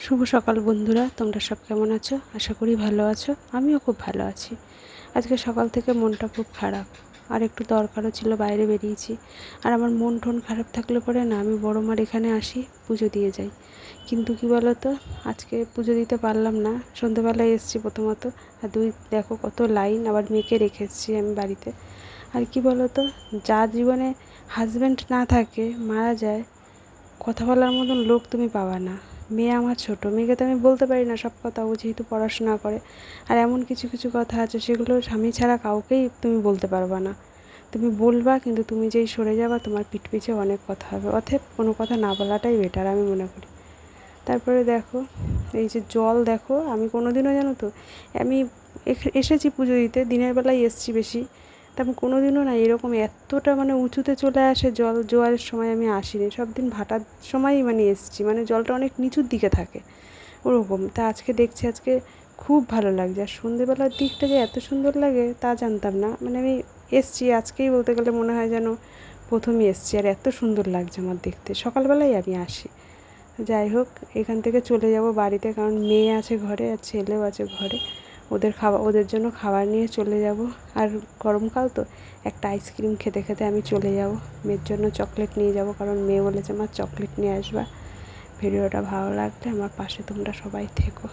শুভ সকাল বন্ধুরা, তোমরা সব কেমন আছো? আশা করি ভালো আছো। আমিও খুব ভালো আছি। আজকে সকাল থেকে মনটা খুব খারাপ, আর একটু দরকারও ছিল, বাইরে বেরিয়েছি। আর আমার মন টন খারাপ থাকলে পরে না, আমি বড় মার এখানে আসি, পুজো দিয়ে যাই। কিন্তু কি বলো তো, আজকে পুজো দিতে পারলাম না। সন্ধ্যেবেলায় এসেছি প্রথমত, আর দেখো কত লাইন, আবার মেয়েকে রেখে এসেছি আমি বাড়িতে। আর কি বলো তো, যার জীবনে হাজব্যান্ড না থাকে, মারা যায়, কথা বলার মতন লোক তুমি পাবা না। মেয়ে আমার ছোট, মেয়েকে তো আমি বলতে পারি না সব কথা, ও যেহেতু পড়াশোনা করে। আর এমন কিছু কিছু কথা আছে, সেগুলো স্বামী ছাড়া কাউকেই তুমি বলতে পারবা না। তুমি বলবা, কিন্তু তুমি যেই সরে যাবা, তোমার পিঠ পিছে অনেক কথা হবে। অতএব কোনো কথা না বলাটাই বেটার আমি মনে করি। তারপরে দেখো, এই যে জল দেখো, আমি কোনো দিনও জানো তো, আমি এসেছি পুজো দিতে, দিনের বেলায় এসেছি বেশি। তা আমি কোনো দিনও না এরকম এতটা মানে উঁচুতে চলে আসে জল, জোয়ারের সময় আমি আসিনি। সব দিন ভাটার সময়ই মানে এসেছি, মানে জলটা অনেক নিচুর দিকে থাকে ওরকম। তা আজকে দেখছি, আজকে খুব ভালো লাগছে। আর সন্ধেবেলার দিকটা যে এত সুন্দর লাগে তা জানতাম না। মানে আমি এসছি আজকেই, বলতে গেলে মনে হয় যেন প্রথমই এসছি। আর এত সুন্দর লাগছে আমার দেখতে, সকালবেলায় আমি আসি। যাই হোক, এখান থেকে চলে যাব বাড়িতে, কারণ মেয়ে আছে ঘরে আর ছেলেও আছে ঘরে। ওদের জন্য খাবার নিয়ে চলে যাব। আর গরমকাল তো, একটা আইসক্রিম খেতে খেতে আমি চলে যাব। মেয়ের জন্য চকলেট নিয়ে যাব, কারণ মেয়ে বলেছে মা চকলেট নিয়ে আসবা। ভিডিওটা ভালো লাগলে আমার পাশে তোমরা সবাই থেকো।